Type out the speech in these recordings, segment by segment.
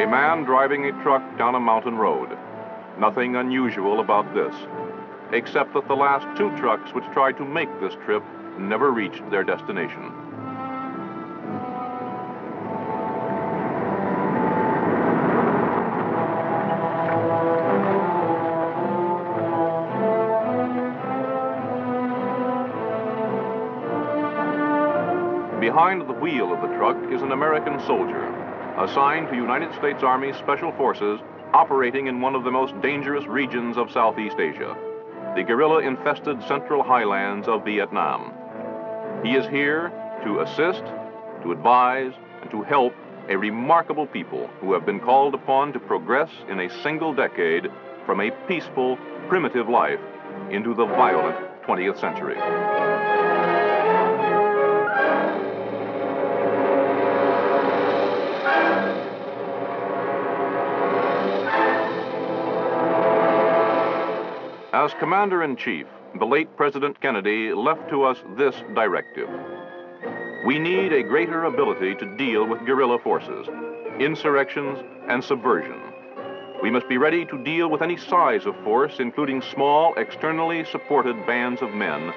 A man driving a truck down a mountain road. Nothing unusual about this, except that the last two trucks which tried to make this trip never reached their destination. Behind the wheel of the truck is an American soldier, assigned to United States Army Special Forces operating in one of the most dangerous regions of Southeast Asia, the guerrilla-infested central highlands of Vietnam. He is here to assist, to advise, and to help a remarkable people who have been called upon to progress in a single decade from a peaceful, primitive life into the violent 20th century. As Commander-in-Chief, the late President Kennedy left to us this directive. We need a greater ability to deal with guerrilla forces, insurrections, and subversion. We must be ready to deal with any size of force, including small, externally supported bands of men,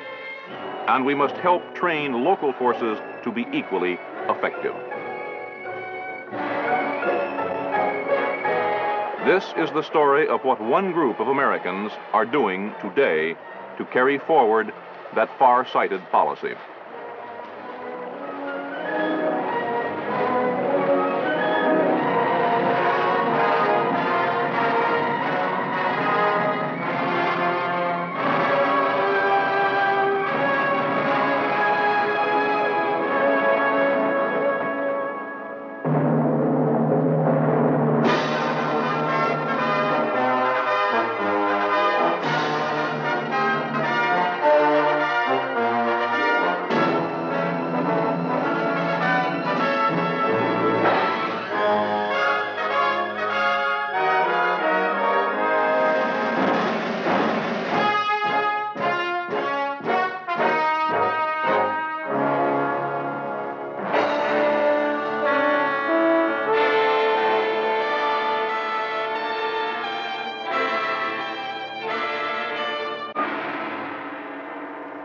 and we must help train local forces to be equally effective. This is the story of what one group of Americans are doing today to carry forward that far-sighted policy.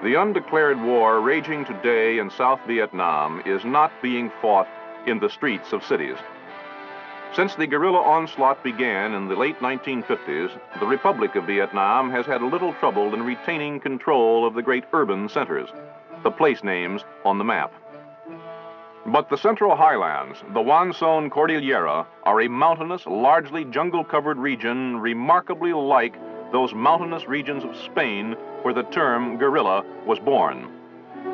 The undeclared war raging today in South Vietnam is not being fought in the streets of cities. Since the guerrilla onslaught began in the late 1950s, the Republic of Vietnam has had a little trouble in retaining control of the great urban centers, the place names on the map. But the Central Highlands, the Van Son Cordillera, are a mountainous, largely jungle-covered region remarkably like those mountainous regions of Spain where the term guerrilla was born.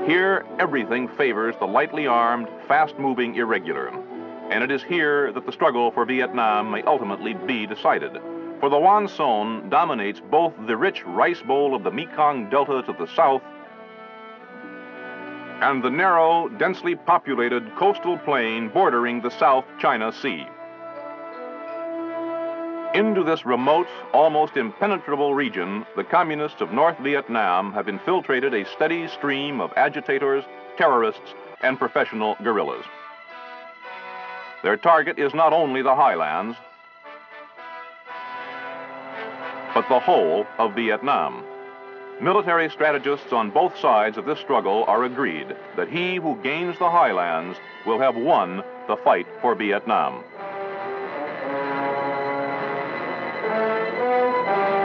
Here, everything favors the lightly armed, fast-moving irregular. And it is here that the struggle for Vietnam may ultimately be decided. For the Van Son dominates both the rich rice bowl of the Mekong Delta to the south and the narrow, densely populated coastal plain bordering the South China Sea. Into this remote, almost impenetrable region, the communists of North Vietnam have infiltrated a steady stream of agitators, terrorists, and professional guerrillas. Their target is not only the highlands, but the whole of Vietnam. Military strategists on both sides of this struggle are agreed that he who gains the highlands will have won the fight for Vietnam.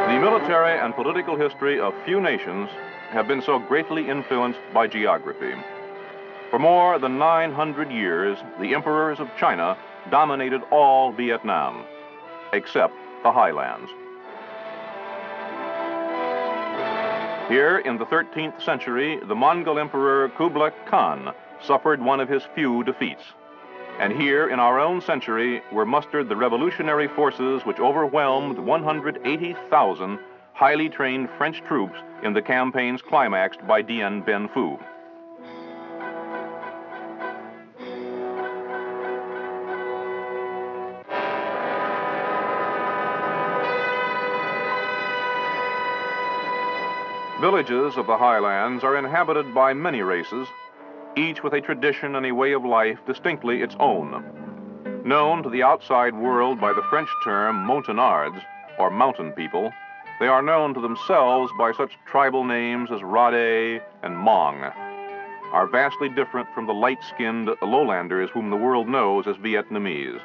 The military and political history of few nations have been so greatly influenced by geography. For more than 900 years, the emperors of China dominated all Vietnam, except the highlands. Here in the 13th century, the Mongol Emperor Kublai Khan suffered one of his few defeats. And here in our own century were mustered the revolutionary forces which overwhelmed 180,000 highly trained French troops in the campaigns climaxed by Dien Bien Phu. Villages of the highlands are inhabited by many races, each with a tradition and a way of life distinctly its own. Known to the outside world by the French term Montagnards, or mountain people, they are known to themselves by such tribal names as Rade and Hmong, are vastly different from the light-skinned lowlanders whom the world knows as Vietnamese.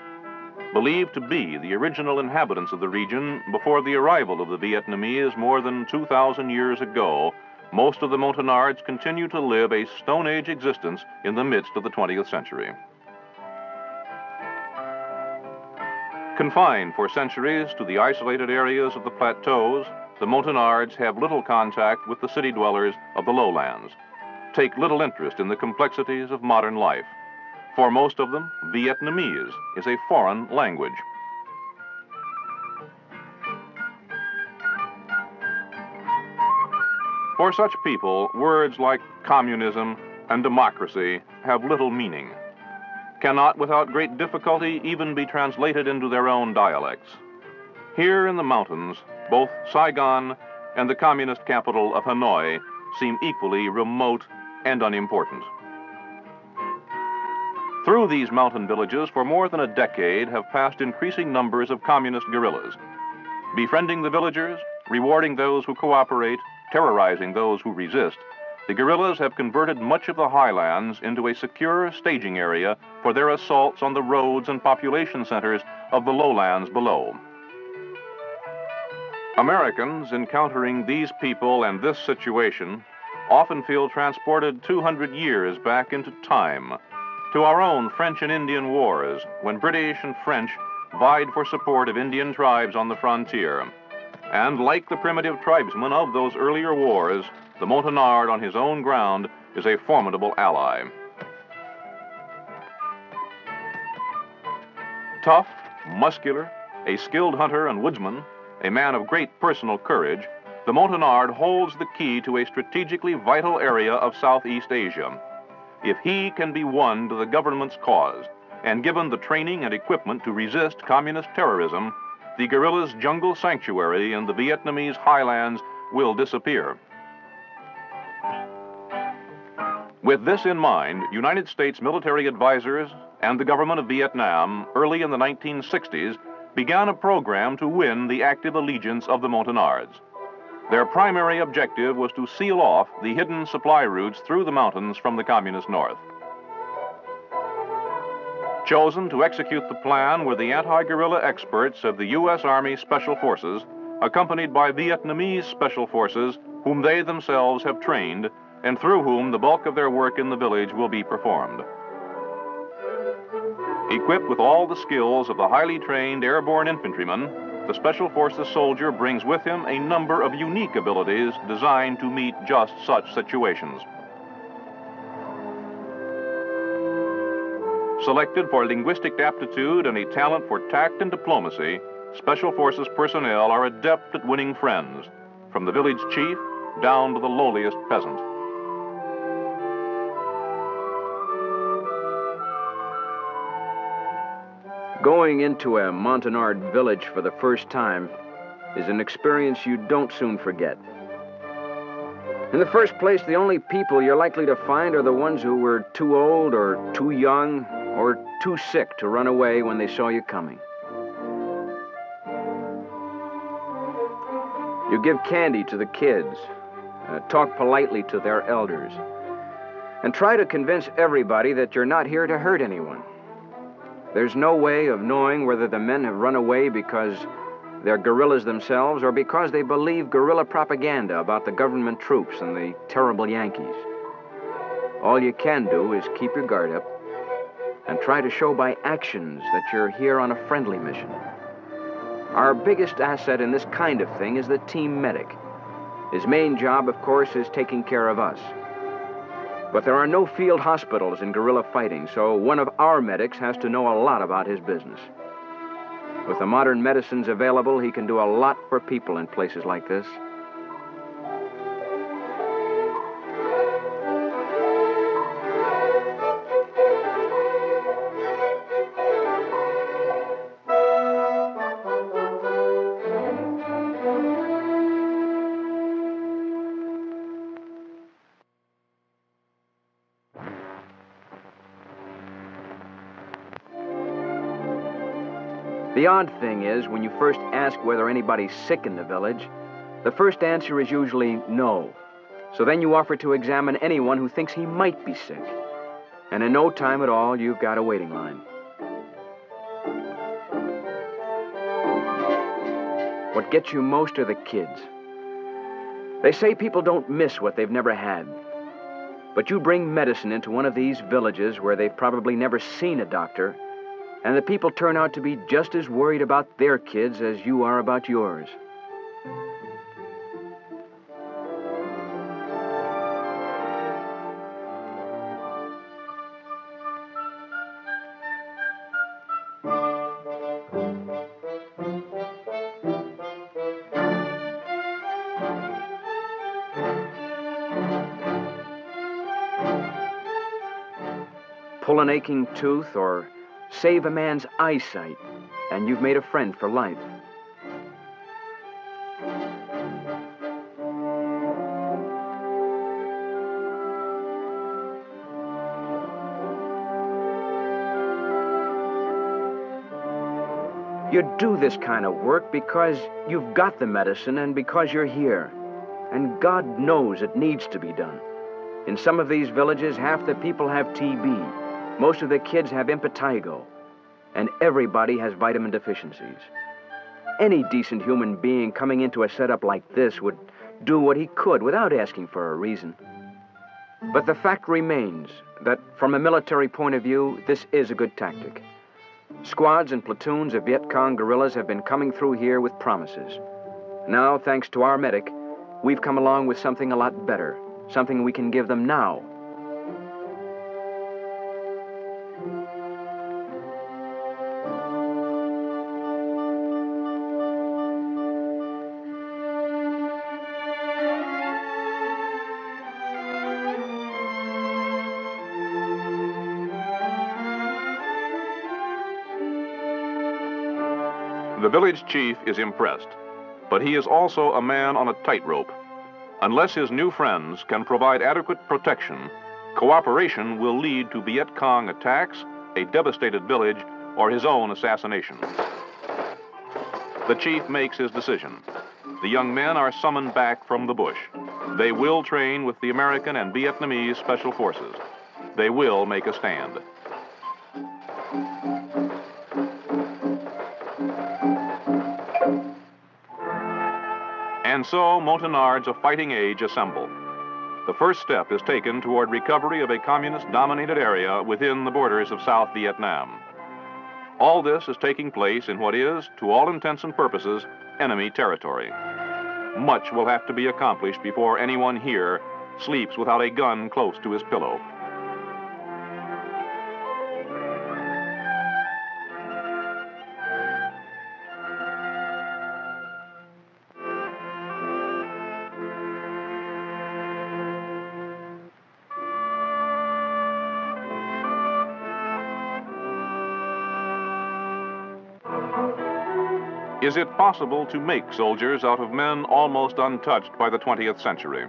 Believed to be the original inhabitants of the region before the arrival of the Vietnamese more than 2,000 years ago, most of the Montagnards continue to live a Stone Age existence in the midst of the 20th century. Confined for centuries to the isolated areas of the plateaus, the Montagnards have little contact with the city dwellers of the lowlands, take little interest in the complexities of modern life. For most of them, Vietnamese is a foreign language. For such people, words like communism and democracy have little meaning, cannot without great difficulty even be translated into their own dialects. Here in the mountains, both Saigon and the communist capital of Hanoi seem equally remote and unimportant. Through these mountain villages for more than a decade have passed increasing numbers of communist guerrillas, befriending the villagers, rewarding those who cooperate, terrorizing those who resist. The guerrillas have converted much of the highlands into a secure staging area for their assaults on the roads and population centers of the lowlands below. Americans encountering these people and this situation often feel transported 200 years back into time, to our own French and Indian wars, when British and French vied for support of Indian tribes on the frontier. And like the primitive tribesmen of those earlier wars, the Montagnard on his own ground is a formidable ally. Tough, muscular, a skilled hunter and woodsman, a man of great personal courage, the Montagnard holds the key to a strategically vital area of Southeast Asia. If he can be won to the government's cause and given the training and equipment to resist communist terrorism, the guerrillas' jungle sanctuary in the Vietnamese highlands will disappear. With this in mind, United States military advisors and the government of Vietnam early in the 1960s began a program to win the active allegiance of the Montagnards. Their primary objective was to seal off the hidden supply routes through the mountains from the communist north. Chosen to execute the plan were the anti-guerrilla experts of the U.S. Army Special Forces, accompanied by Vietnamese Special Forces, whom they themselves have trained, and through whom the bulk of their work in the village will be performed. Equipped with all the skills of the highly trained airborne infantryman, the Special Forces soldier brings with him a number of unique abilities designed to meet just such situations. Selected for linguistic aptitude and a talent for tact and diplomacy, Special Forces personnel are adept at winning friends, from the village chief down to the lowliest peasant. Going into a Montagnard village for the first time is an experience you don't soon forget. In the first place, the only people you're likely to find are the ones who were too old or too young or too sick to run away when they saw you coming. You give candy to the kids, talk politely to their elders, and try to convince everybody that you're not here to hurt anyone. There's no way of knowing whether the men have run away because they're guerrillas themselves or because they believe guerrilla propaganda about the government troops and the terrible Yankees. All you can do is keep your guard up and try to show by actions that you're here on a friendly mission. Our biggest asset in this kind of thing is the team medic. His main job, of course, is taking care of us. But there are no field hospitals in guerrilla fighting, so one of our medics has to know a lot about his business. With the modern medicines available, he can do a lot for people in places like this. The odd thing is, when you first ask whether anybody's sick in the village, the first answer is usually no. So then you offer to examine anyone who thinks he might be sick. And in no time at all, you've got a waiting line. What gets you most are the kids. They say people don't miss what they've never had. But you bring medicine into one of these villages where they've probably never seen a doctor, and the people turn out to be just as worried about their kids as you are about yours. Pull an aching tooth or save a man's eyesight, and you've made a friend for life. You do this kind of work because you've got the medicine and because you're here. And God knows it needs to be done. In some of these villages, half the people have TB. Most of the kids have impetigo, and everybody has vitamin deficiencies. Any decent human being coming into a setup like this would do what he could without asking for a reason. But the fact remains that from a military point of view, this is a good tactic. Squads and platoons of Viet Cong guerrillas have been coming through here with promises. Now, thanks to our medic, we've come along with something a lot better, something we can give them now. The village chief is impressed, but he is also a man on a tightrope. Unless his new friends can provide adequate protection, cooperation will lead to Viet Cong attacks, a devastated village, or his own assassination. The chief makes his decision. The young men are summoned back from the bush. They will train with the American and Vietnamese special forces. They will make a stand. And so Montagnards of fighting age assemble. The first step is taken toward recovery of a communist-dominated area within the borders of South Vietnam. All this is taking place in what is, to all intents and purposes, enemy territory. Much will have to be accomplished before anyone here sleeps without a gun close to his pillow. Is it possible to make soldiers out of men almost untouched by the 20th century?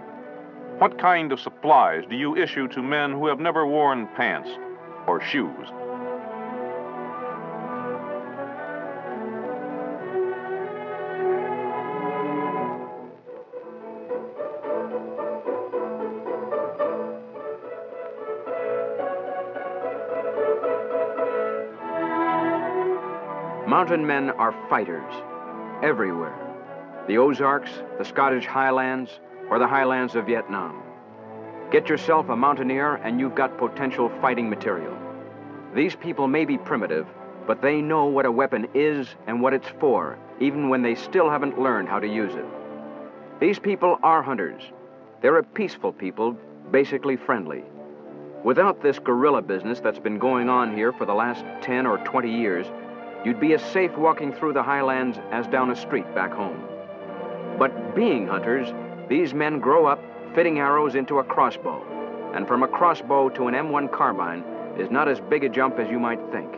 What kind of supplies do you issue to men who have never worn pants or shoes? Mountain men are fighters, everywhere. The Ozarks, the Scottish Highlands, or the Highlands of Vietnam. Get yourself a mountaineer and you've got potential fighting material. These people may be primitive, but they know what a weapon is and what it's for, even when they still haven't learned how to use it. These people are hunters. They're a peaceful people, basically friendly. Without this guerrilla business that's been going on here for the last 10 or 20 years, you'd be as safe walking through the highlands as down a street back home. But being hunters, these men grow up fitting arrows into a crossbow, and from a crossbow to an M1 carbine is not as big a jump as you might think.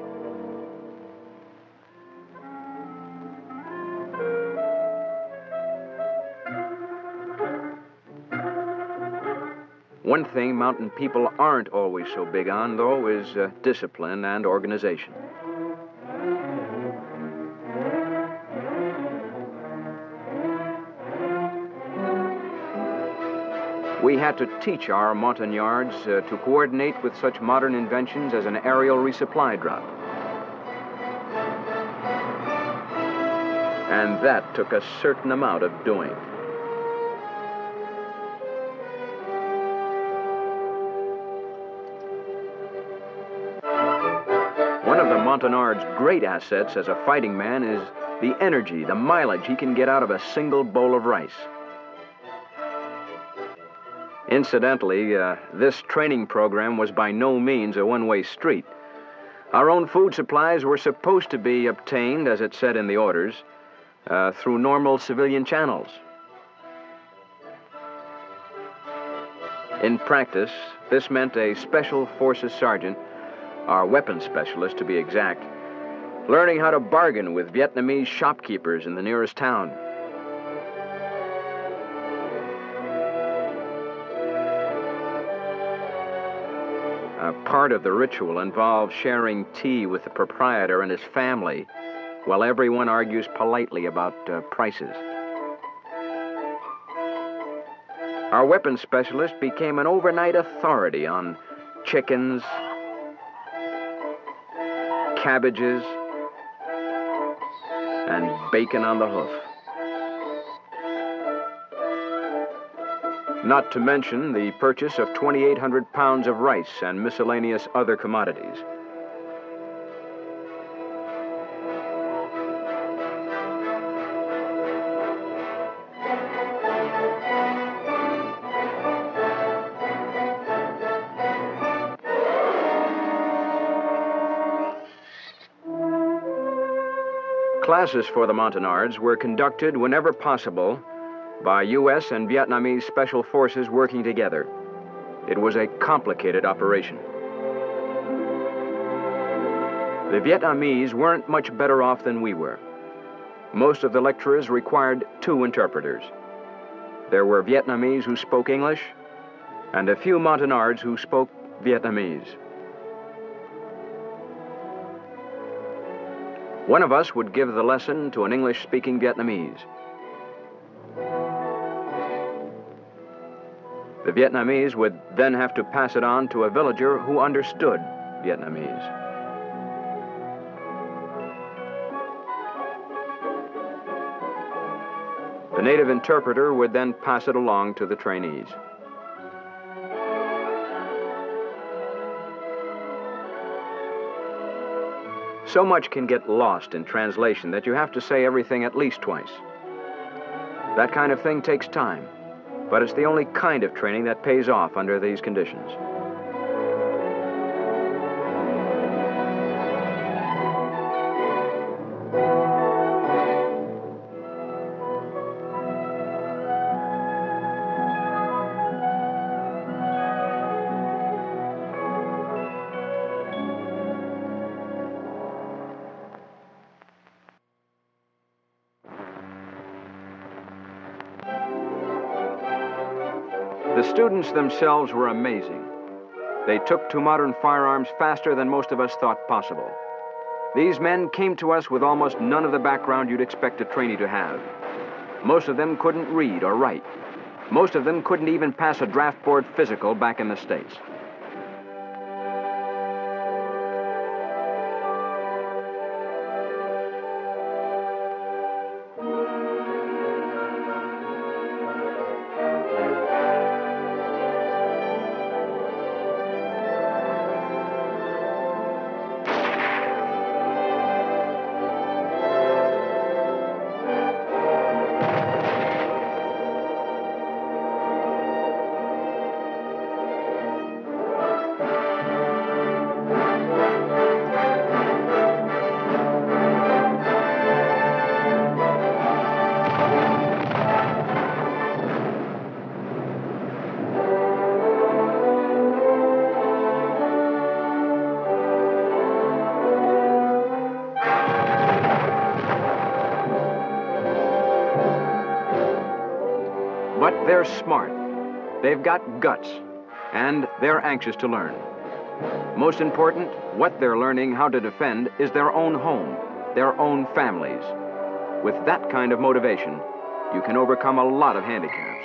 One thing mountain people aren't always so big on, though, is discipline and organization. We had to teach our Montagnards to coordinate with such modern inventions as an aerial resupply drop. And that took a certain amount of doing. One of the Montagnard's great assets as a fighting man is the energy, the mileage he can get out of a single bowl of rice. Incidentally, this training program was by no means a one-way street. Our own food supplies were supposed to be obtained, as it said in the orders, through normal civilian channels. In practice, this meant a Special Forces sergeant, our weapons specialist to be exact, learning how to bargain with Vietnamese shopkeepers in the nearest town. Part of the ritual involves sharing tea with the proprietor and his family while everyone argues politely about prices. Our weapons specialist became an overnight authority on chickens, cabbages, and bacon on the hoof. Not to mention the purchase of 2,800 pounds of rice and miscellaneous other commodities. Classes for the Montagnards were conducted whenever possible by U.S. and Vietnamese special forces working together. It was a complicated operation. The Vietnamese weren't much better off than we were. Most of the lecturers required 2 interpreters. There were Vietnamese who spoke English, and a few Montagnards who spoke Vietnamese. One of us would give the lesson to an English-speaking Vietnamese. The Vietnamese would then have to pass it on to a villager who understood Vietnamese. The native interpreter would then pass it along to the trainees. So much can get lost in translation that you have to say everything at least twice. That kind of thing takes time, but it's the only kind of training that pays off under these conditions. The students themselves were amazing. They took to modern firearms faster than most of us thought possible. These men came to us with almost none of the background you'd expect a trainee to have. Most of them couldn't read or write. Most of them couldn't even pass a draft board physical back in the States. But they're smart, they've got guts, and they're anxious to learn. Most important, what they're learning how to defend is their own home, their own families. With that kind of motivation, you can overcome a lot of handicaps.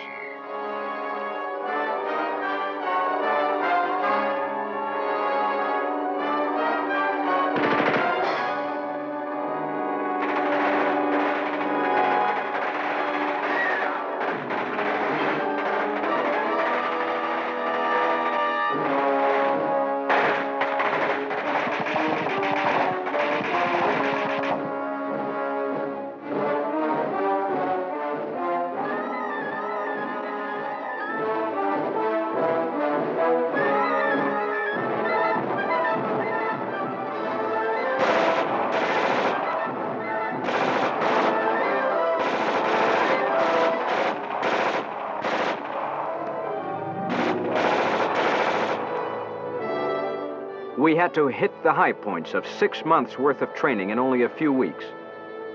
We had to hit the high points of 6 months' worth of training in only a few weeks.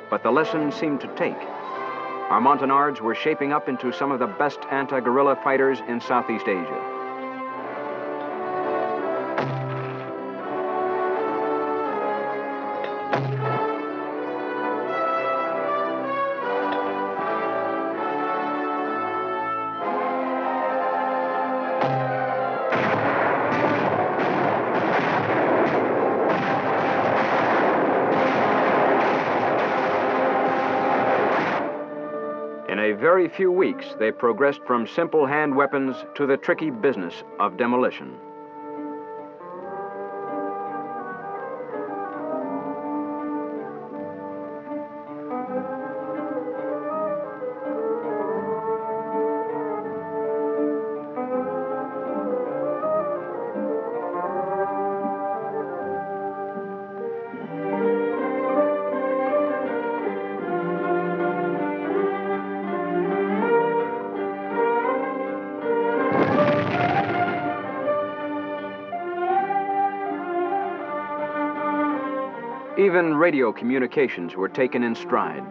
But the lesson seemed to take. Our Montagnards were shaping up into some of the best anti-guerrilla fighters in Southeast Asia. In a very few weeks, they progressed from simple hand weapons to the tricky business of demolition. Even radio communications were taken in stride.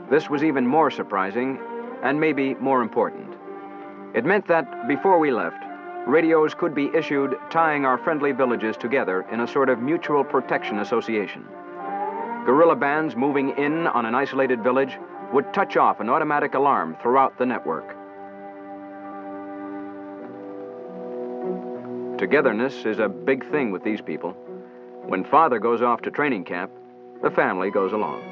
This was even more surprising and maybe more important. It meant that before we left, radios could be issued tying our friendly villages together in a sort of mutual protection association. Guerrilla bands moving in on an isolated village would touch off an automatic alarm throughout the network. Togetherness is a big thing with these people. When father goes off to training camp, the family goes along.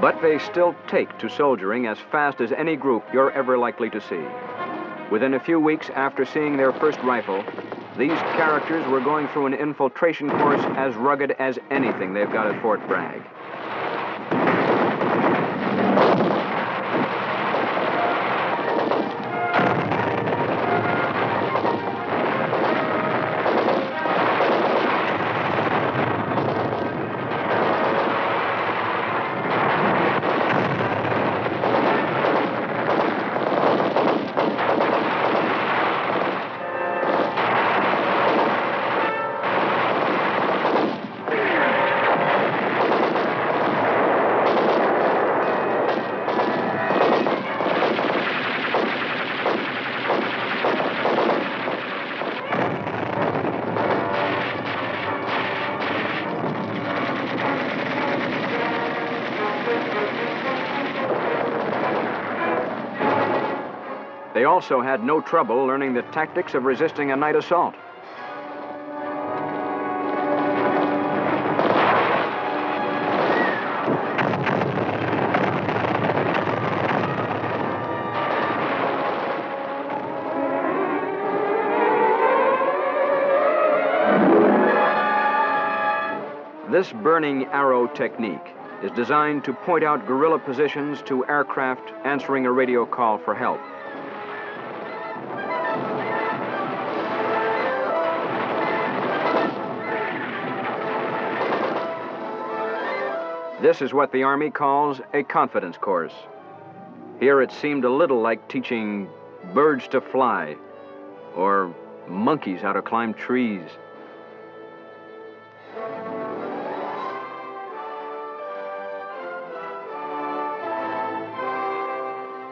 But they still take to soldiering as fast as any group you're ever likely to see. Within a few weeks after seeing their first rifle, these characters were going through an infiltration course as rugged as anything they've got at Fort Bragg. They also had no trouble learning the tactics of resisting a night assault. This burning arrow technique is designed to point out guerrilla positions to aircraft answering a radio call for help. This is what the Army calls a confidence course. Here it seemed a little like teaching birds to fly or monkeys how to climb trees.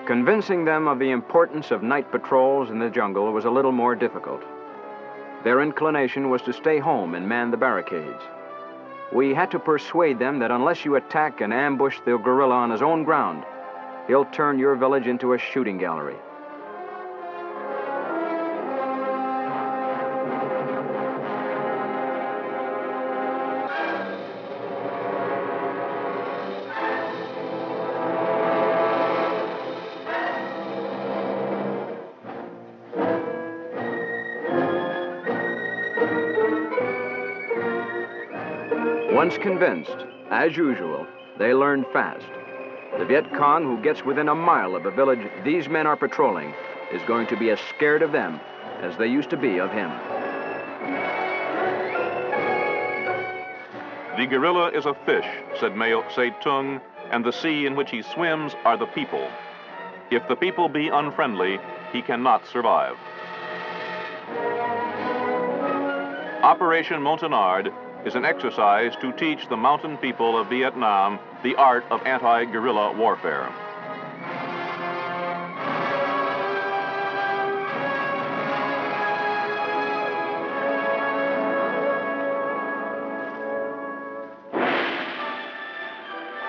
Convincing them of the importance of night patrols in the jungle was a little more difficult. Their inclination was to stay home and man the barricades. We had to persuade them that unless you attack and ambush the guerrilla on his own ground, he'll turn your village into a shooting gallery. Once convinced, as usual, They learn fast. The Viet Cong who gets within a mile of a village these men are patrolling is going to be as scared of them as they used to be of him. The guerrilla is a fish, said Mao Zedong, and the sea in which he swims are the people. If the people be unfriendly, he cannot survive. Operation Montagnard is an exercise to teach the mountain people of Vietnam the art of anti-guerrilla warfare.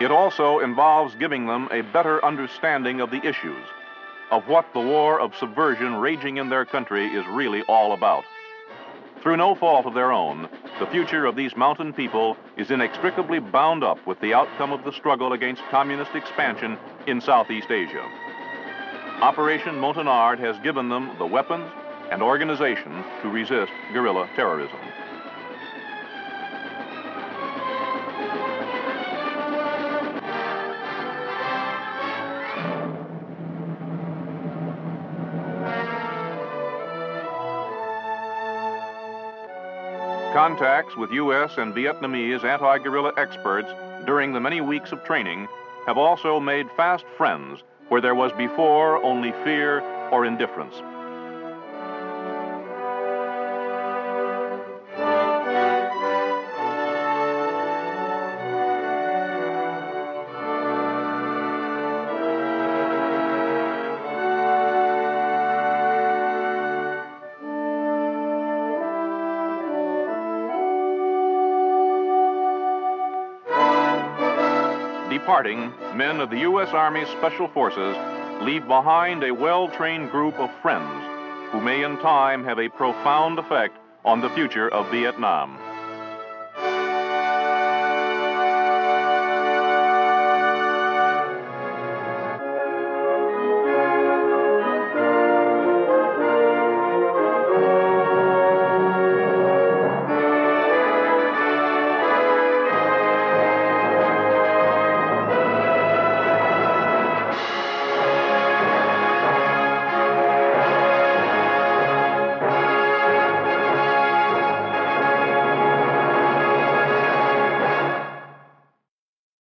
It also involves giving them a better understanding of the issues, of what the war of subversion raging in their country is really all about. Through no fault of their own, the future of these mountain people is inextricably bound up with the outcome of the struggle against communist expansion in Southeast Asia. Operation Montagnard has given them the weapons and organization to resist guerrilla terrorism. Contacts with U.S. and Vietnamese anti-guerrilla experts during the many weeks of training have also made fast friends where there was before only fear or indifference. Departing, men of the U.S. Army Special Forces leave behind a well-trained group of friends who may in time have a profound effect on the future of Vietnam.